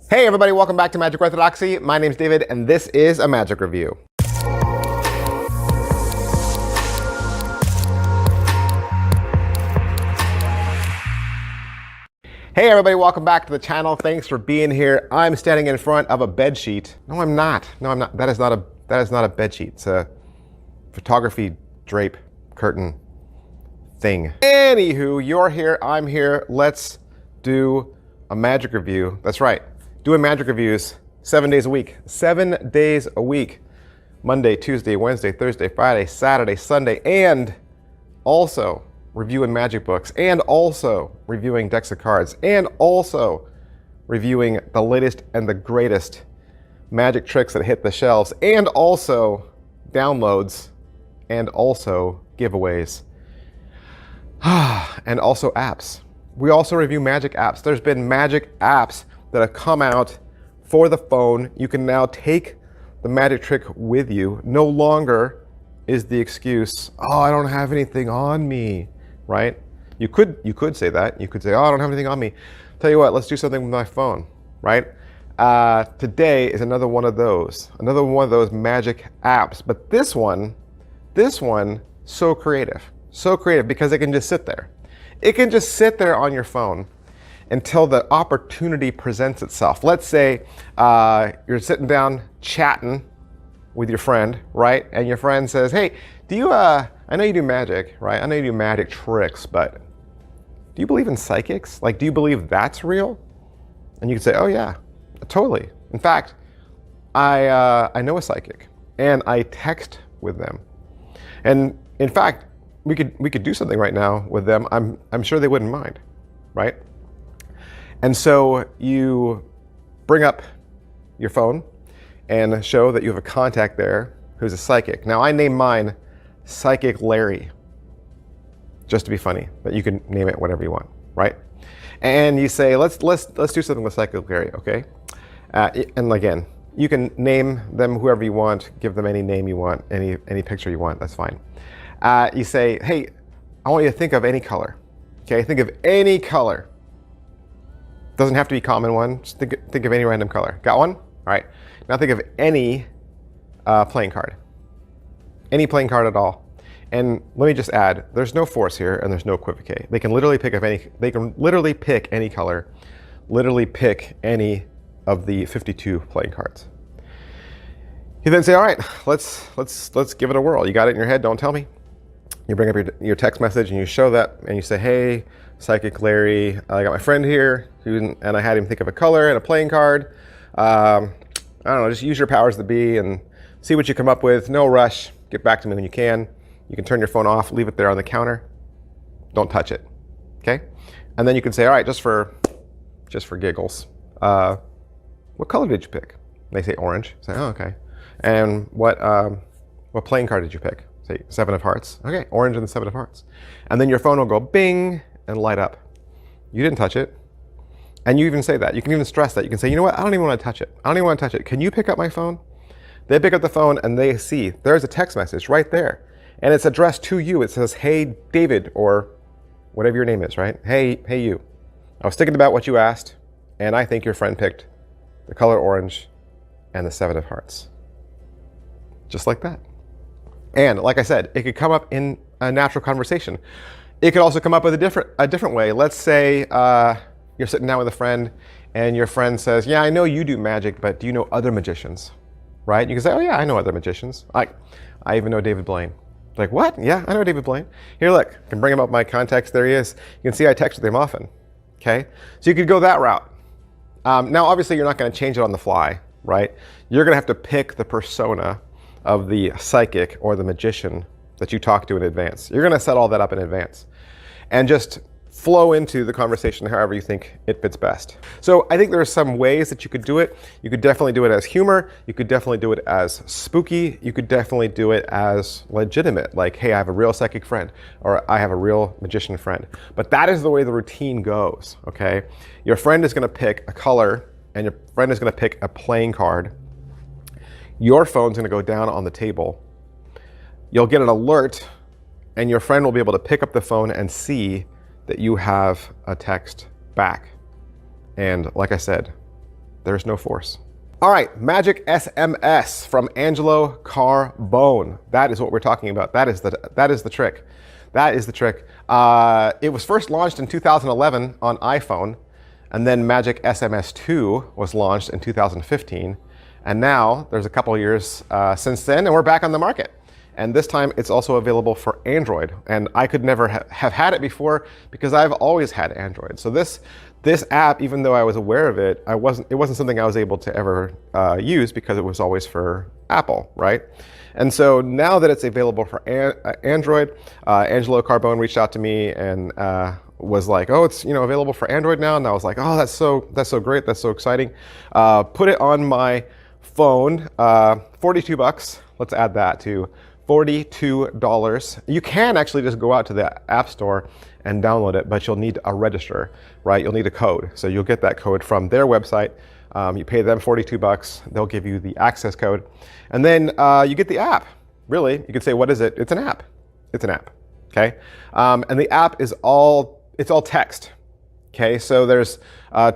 Hey everybody, welcome back to Magic Orthodoxy. My name's David and this is a magic review. Hey everybody, welcome back to the channel. Thanks for being here. I'm standing in front of a bed sheet. No, I'm not. No, I'm not. That is not a bed sheet. It's a photography drape curtain thing. Anywho, you're here, I'm here. Let's do a magic review. That's right. Doing magic reviews 7 days a week. 7 days a week. Monday, Tuesday, Wednesday, Thursday, Friday, Saturday, Sunday, and also reviewing magic books, and also reviewing decks of cards, and also reviewing the latest and the greatest magic tricks that hit the shelves, and also downloads, and also giveaways, and also apps. We also review magic apps. There's been magic apps that have come out for the phone. You can now take the magic trick with you. No longer is the excuse, oh, I don't have anything on me, right? You could say that. You could say, oh, I don't have anything on me. Tell you what, let's do something with my phone, right? Today is another one of those magic apps. But this one, so creative because it can just sit there. It can just sit there on your phone until the opportunity presents itself. Let's say you're sitting down chatting with your friend, right? And your friend says, hey, do you, I know you do magic, right? I know you do magic tricks, but do you believe in psychics? Like, do you believe that's real? And you can say, oh yeah, totally. In fact, I know a psychic and I text with them. And in fact, we could do something right now with them. I'm sure they wouldn't mind, right? And so you bring up your phone and show that you have a contact there who's a psychic. Now I name mine Psychic Larry, just to be funny, but you can name it whatever you want, right? And you say, let's do something with Psychic Larry, okay? And again, you can name them whoever you want, give them any name you want, any picture you want, that's fine. You say, hey, I want you to think of any color, okay? Think of any color. Doesn't have to be a common one. Just think of any random color. Got one? All right. Now think of any playing card. Any playing card at all. And let me just add, there's no force here and there's no equivocate. They can literally pick any color, literally pick any of the 52 playing cards. You then say, all right, let's give it a whirl. You got it in your head, don't tell me. You bring up your text message and you show that and you say, hey, Psychic Larry, I got my friend here, and I had him think of a color and a playing card. I don't know, just use your powers that be and see what you come up with. No rush. Get back to me when you can. You can turn your phone off, leave it there on the counter. Don't touch it, okay? And then you can say, all right, just for giggles, what color did you pick? They say orange. Say, oh, okay. And what playing card did you pick? Say 7 of hearts. Okay, orange and the 7 of hearts. And then your phone will go bing and light up. You didn't touch it. And you even say that. You can even stress that. You can say, you know what? I don't even want to touch it. I don't even want to touch it. Can you pick up my phone? They pick up the phone and they see there's a text message right there. And it's addressed to you. It says, hey, David, or whatever your name is, right? Hey, you. I was thinking about what you asked, and I think your friend picked the color orange and the 7 of hearts. Just like that. And like I said, it could come up in a natural conversation. It could also come up with a different way. Let's say you're sitting down with a friend and your friend says, yeah, I know you do magic, but do you know other magicians, right? You can say, oh yeah, I know other magicians. I even know David Blaine. Like, what? Yeah, I know David Blaine. Here, look, I can bring him up my contacts. There he is. You can see I text with him often, okay? So you could go that route. Now, obviously, you're not going to change it on the fly, right? You're going to have to pick the persona of the psychic or the magician that you talk to in advance. You're going to set all that up in advance and just flow into the conversation however you think it fits best. So I think there are some ways that you could do it. You could definitely do it as humor. You could definitely do it as spooky. You could definitely do it as legitimate, like, hey, I have a real psychic friend, or I have a real magician friend. But that is the way the routine goes, okay? Your friend is going to pick a color, and your friend is going to pick a playing card. Your phone's going to go down on the table. You'll get an alert, and your friend will be able to pick up the phone and see that you have a text back. And like I said, There's no force. All right, magic SMS from Angelo Carbone. That is what we're talking about. That is the trick. That is the trick. It was first launched in 2011 on iPhone, and then Magic SMS 2 was launched in 2015. And now there's a couple of years since then, and we're back on the market. And this time it's also available for Android. And I could never have had it before because I've always had Android. So this app, even though I was aware of it, it wasn't something I was able to ever use because it was always for Apple, right? And so now that it's available for Android, Angelo Carbone reached out to me and was like, "Oh, it's available for Android now." And I was like, "Oh, that's so great, that's so exciting." Put it on my phone, $42. Let's add that to $42. You can actually just go out to the App Store and download it, but you'll need a register, right? You'll need a code. So you'll get that code from their website. You pay them $42. They'll give you the access code. And then you get the app. Really, you could say, what is it? It's an app. It's an app, okay? And the app is all text, okay? So there's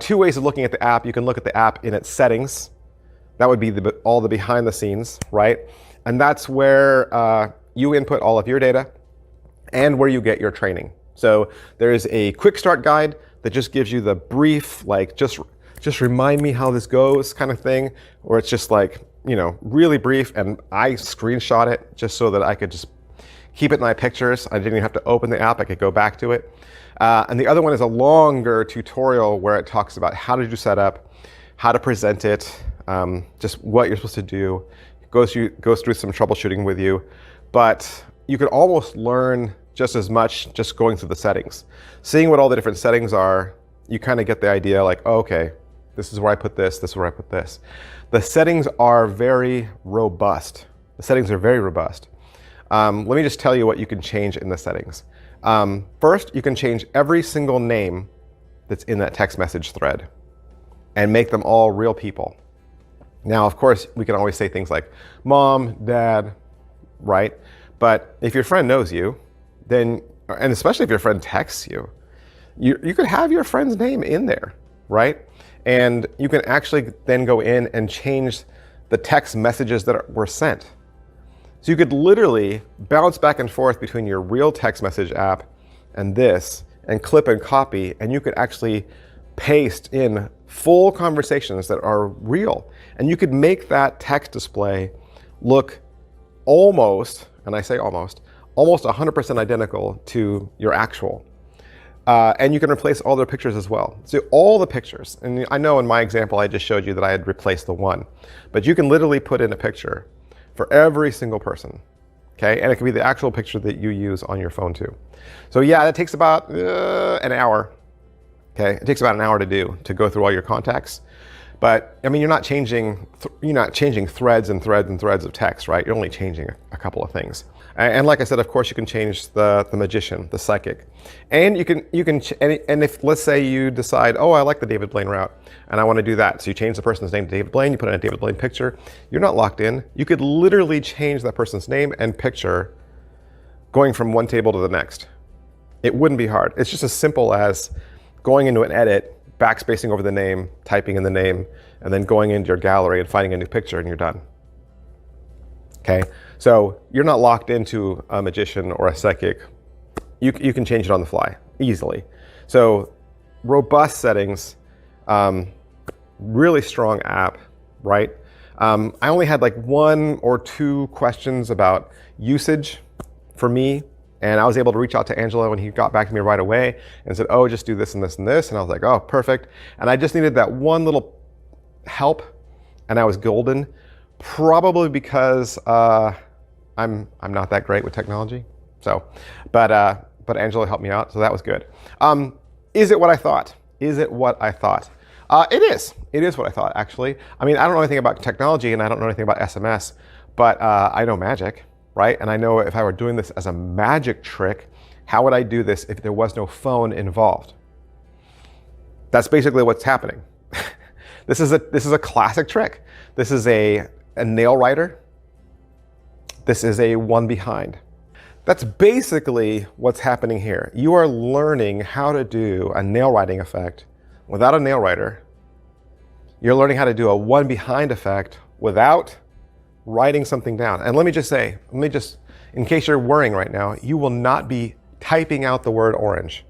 two ways of looking at the app. You can look at the app in its settings. That would be all the behind the scenes, right? And that's where you input all of your data and where you get your training. So there's a quick start guide that just gives you the brief, like just remind me how this goes kind of thing, or it's just like, really brief, and I screenshot it just so that I could just keep it in my pictures. I didn't even have to open the app, I could go back to it. And the other one is a longer tutorial where it talks about how to do setup, how to present it, just what you're supposed to do. Goes through some troubleshooting with you, but you could almost learn just as much just going through the settings. Seeing what all the different settings are, you kind of get the idea like, oh, okay, this is where I put this, this is where I put this. The settings are very robust. The settings are very robust. Let me just tell you what you can change in the settings. First, you can change every single name that's in that text message thread and make them all real people. Now, of course, we can always say things like mom, dad, right? But if your friend knows you, then, and especially if your friend texts you, you could have your friend's name in there, right? And you can actually then go in and change the text messages that were sent. So you could literally bounce back and forth between your real text message app and this, and clip and copy, and you could actually paste in full conversations that are real. And you could make that text display look almost, and I say almost 100% identical to your actual. And you can replace all their pictures as well. So all the pictures, and I know in my example I just showed you that I had replaced the one, but you can literally put in a picture for every single person, okay? And it can be the actual picture that you use on your phone too. So yeah, that takes about an hour, okay? It takes about an hour to go through all your contacts. But I mean, you're not changing threads and threads and threads of text, right? You're only changing a couple of things. And like I said, of course, you can change the magician, the psychic, and you can and if, let's say you decide, oh, I like the David Blaine route, and I want to do that. So you change the person's name to David Blaine, you put in a David Blaine picture. You're not locked in. You could literally change that person's name and picture going from one table to the next. It wouldn't be hard. It's just as simple as going into an edit, backspacing over the name, typing in the name, and then going into your gallery and finding a new picture, and you're done. Okay, so you're not locked into a magician or a psychic. You can change it on the fly easily. So robust settings, really strong app, right? I only had like 1 or 2 questions about usage for me, and I was able to reach out to Angelo, and he got back to me right away and said, oh, just do this and this and this. And I was like, oh, perfect. And I just needed that one little help, and I was golden. Probably because I'm not that great with technology. So, but Angelo helped me out, so that was good. Is it what I thought? Is it what I thought? It is. It is what I thought, actually. I mean, I don't know anything about technology, and I don't know anything about SMS, but I know magic, right? And I know if I were doing this as a magic trick, how would I do this if there was no phone involved? That's basically what's happening. This is a classic trick. This is a nail writer. This is a one behind. That's basically what's happening here. You are learning how to do a nail writing effect without a nail writer You're learning how to do a one behind effect without writing something down. And let me just say, in case you're worrying right now, you will not be typing out the word orange.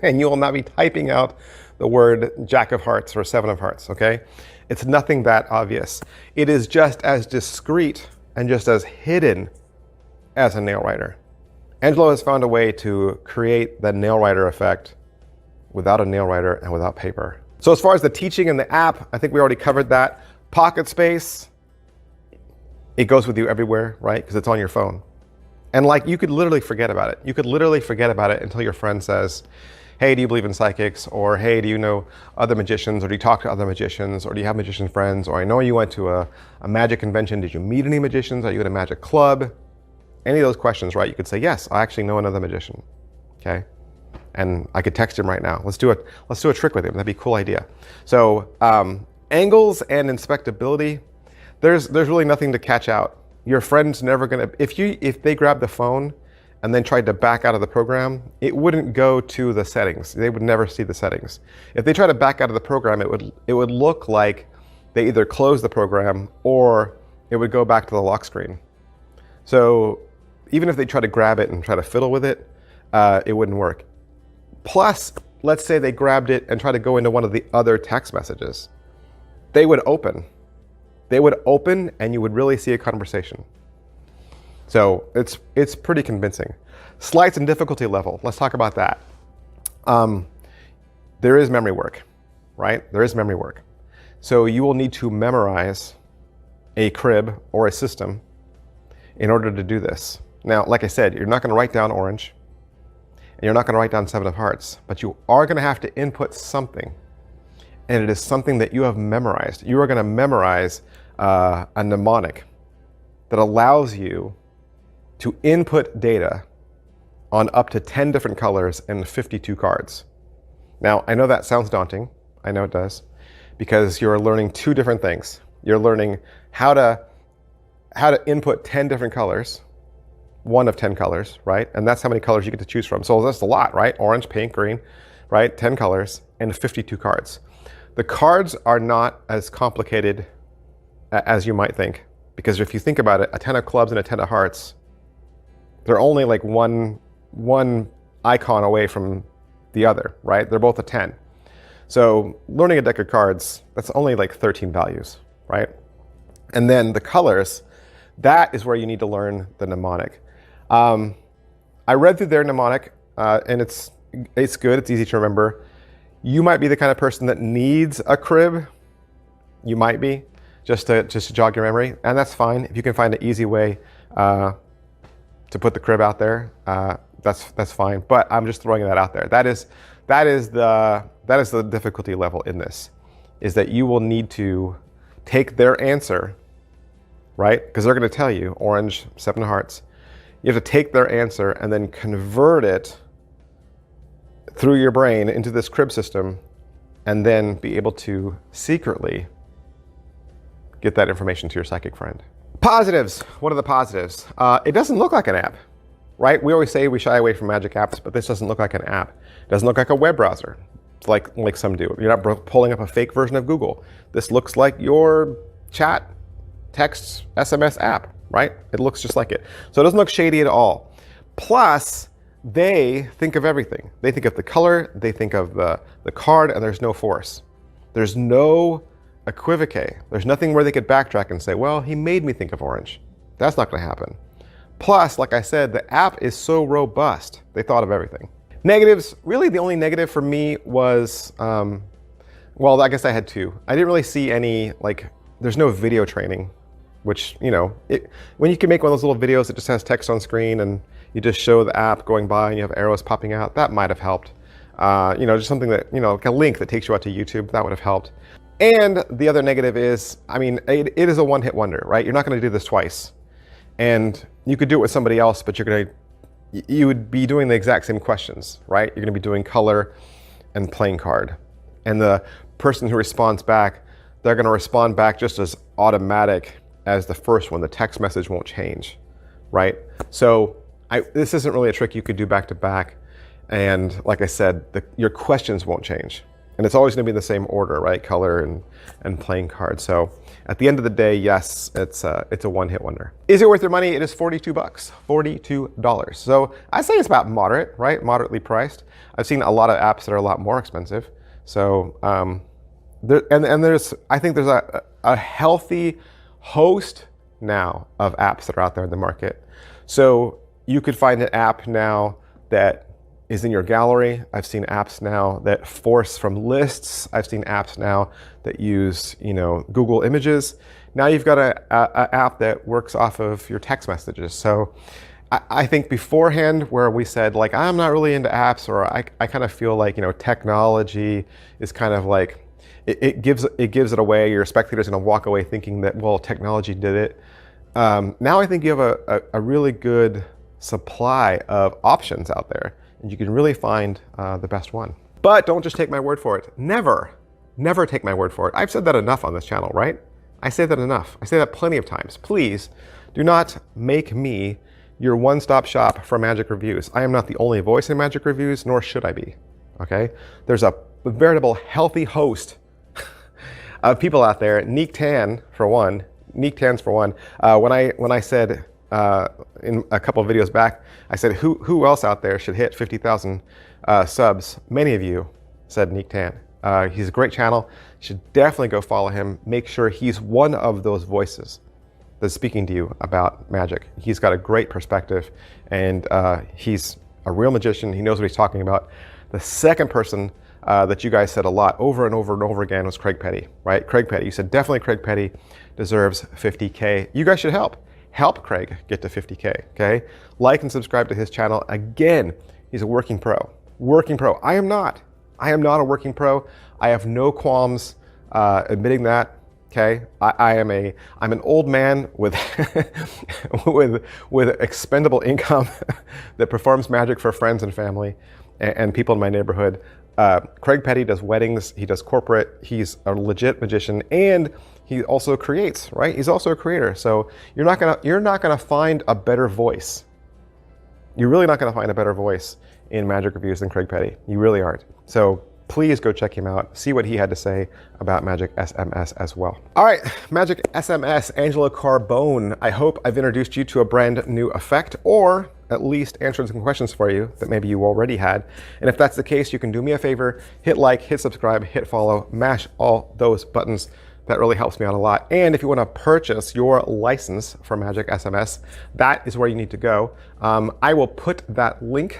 And you will not be typing out the word Jack of Hearts or Seven of Hearts, okay? It's nothing that obvious. It is just as discreet and just as hidden as a nail writer. Angelo has found a way to create the nail writer effect without a nail writer and without paper. So as far as the teaching and the app, I think we already covered that. Pocket space, it goes with you everywhere, right? Because it's on your phone. And like, you could literally forget about it. You could literally forget about it until your friend says, hey, do you believe in psychics? Or hey, do you know other magicians? Or do you talk to other magicians? Or do you have magician friends? Or I know you went to a magic convention. Did you meet any magicians? Are you in a magic club? Any of those questions, right? You could say, yes, I actually know another magician, okay? And I could text him right now. Let's do a trick with him. That'd be a cool idea. So angles and inspectability, there's really nothing to catch out. Your friend's never gonna, if they grab the phone and then tried to back out of the program, it wouldn't go to the settings. They would never see the settings. If they try to back out of the program, it would look like they either closed the program or it would go back to the lock screen. So even if they try to grab it and try to fiddle with it, it wouldn't work. Plus, let's say they grabbed it and tried to go into one of the other text messages. They would open. They would open and you would really see a conversation. So it's pretty convincing. Slights and difficulty level, let's talk about that. There is memory work, right? There is memory work. So you will need to memorize a crib or a system in order to do this. Now, like I said, you're not gonna write down orange and you're not gonna write down Seven of Hearts, but you are gonna have to input something. And it is something that you have memorized. You are gonna memorize a mnemonic that allows you to input data on up to 10 different colors and 52 cards. Now, I know that sounds daunting. I know it does, because you're learning two different things. You're learning how to input 10 different colors, one of 10 colors, right? And that's how many colors you get to choose from. So that's a lot, right? Orange, pink, green, right? 10 colors and 52 cards. The cards are not as complicated as you might think, because if you think about it, a 10 of clubs and a 10 of hearts, they're only like one icon away from the other, right? They're both a 10. So learning a deck of cards, that's only like 13 values, right? And then the colors, that is where you need to learn the mnemonic. I read through their mnemonic, and it's good, it's easy to remember. You might be the kind of person that needs a crib. You might be, just to jog your memory, and that's fine. If you can find an easy way to put the crib out there, that's fine. But I'm just throwing that out there. That is the difficulty level in this, is that you will need to take their answer, right? Because they're going to tell you orange, Seven of Hearts. You have to take their answer and then convert it through your brain into this crib system, and then be able to secretly get that information to your psychic friend. Positives. What are the positives? It doesn't look like an app, right? We always say we shy away from magic apps, but this doesn't look like an app. It doesn't look like a web browser, like some do. You're not pulling up a fake version of Google. This looks like your chat, text, SMS app, right? It looks just like it. So it doesn't look shady at all. Plus, they think of everything. They think of the color, they think of the card, and there's no force. There's no equivocate. There's nothing where they could backtrack and say, well, he made me think of orange. That's not going to happen. Plus, like I said, the app is so robust. They thought of everything. Negatives, really the only negative for me was, well, I guess I had two. I didn't really see any, there's no video training, which, when you can make one of those little videos that just has text on screen and you just show the app going by and you have arrows popping out, that might have helped. Just something that, like a link that takes you out to YouTube, that would have helped. And the other negative is, it is a one-hit wonder, right? You're not going to do this twice. And you could do it with somebody else, but you would be doing the exact same questions, right? You're going to be doing color and playing card. And the person who responds back, they're going to respond back just as automatic as the first one. The text message won't change, right? So this isn't really a trick you could do back to back. And like I said, your questions won't change. And it's always going to be in the same order, right? Color and playing card. So at the end of the day, yes, it's a one-hit wonder. Is it worth your money? It is $42, $42. So I say it's about moderate, right? Moderately priced. I've seen a lot of apps that are a lot more expensive. So I think there's a healthy host now of apps that are out there in the market. So you could find an app now that is in your gallery. I've seen apps now that force from lists. I've seen apps now that use, Google Images. Now you've got an app that works off of your text messages. So I think beforehand where we said like, I'm not really into apps, or I kind of feel like, technology is kind of like, it gives it away. Your spectator's gonna walk away thinking that, well, technology did it. Now I think you have a really good supply of options out there, and you can really find the best one. But don't just take my word for it. Never take my word for it. I've said that enough on this channel, right? I say that enough. I say that plenty of times. Please do not make me your one-stop shop for magic reviews. I am not the only voice in magic reviews, nor should I be, okay? There's a veritable healthy host of people out there. Neek Tans for one. When I said in a couple of videos back, I said who else out there should hit 50,000 subs? Many of you said Neek Tan. He's a great channel. You should definitely go follow him. Make sure he's one of those voices that's speaking to you about magic. He's got a great perspective, and he's a real magician. He knows what he's talking about. The second person that you guys said a lot over and over and over again was Craig Petty, right? Craig Petty. You said definitely Craig Petty deserves 50K. You guys should help Craig get to 50K, okay? Like and subscribe to his channel. Again, he's a working pro. I am not a working pro. I have no qualms admitting that, okay? I'm an old man with with expendable income that performs magic for friends and family and people in my neighborhood. Craig Petty does weddings, he does corporate, he's a legit magician, and he also creates, right? He's also a creator. So you're not gonna find a better voice. You're really not gonna find a better voice in magic reviews than Craig Petty. You really aren't. So please go check him out. See what he had to say about Magic SMS as well. All right, Magic SMS, Angelo Carbone. I hope I've introduced you to a brand new effect, or at least answered some questions for you that maybe you already had. And if that's the case, you can do me a favor, hit like, hit subscribe, hit follow, mash all those buttons. That really helps me out a lot. And if you want to purchase your license for Magic SMS, that is where you need to go. I will put that link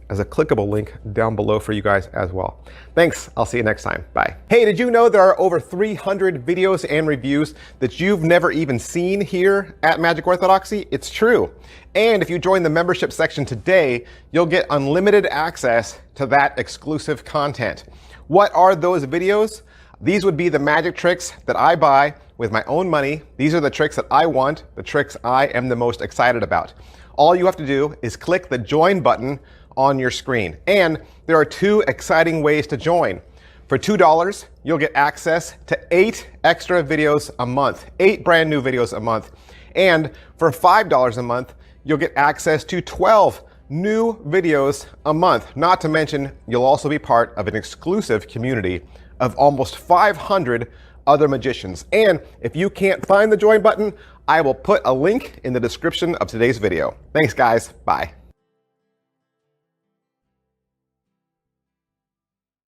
as a clickable link down below for you guys as well. Thanks, I'll see you next time, bye. Hey, did you know there are over 300 videos and reviews that you've never even seen here at Magic Orthodoxy? It's true. And if you join the membership section today, you'll get unlimited access to that exclusive content. What are those videos? These would be the magic tricks that I buy with my own money. These are the tricks that I want, the tricks I am the most excited about. All you have to do is click the join button on your screen. And there are 2 exciting ways to join. For $2, you'll get access to 8 extra videos a month, 8 brand new videos a month. And for $5 a month, you'll get access to 12 new videos a month. Not to mention, you'll also be part of an exclusive community of almost 500 other magicians. And if you can't find the join button, I will put a link in the description of today's video. Thanks guys, bye.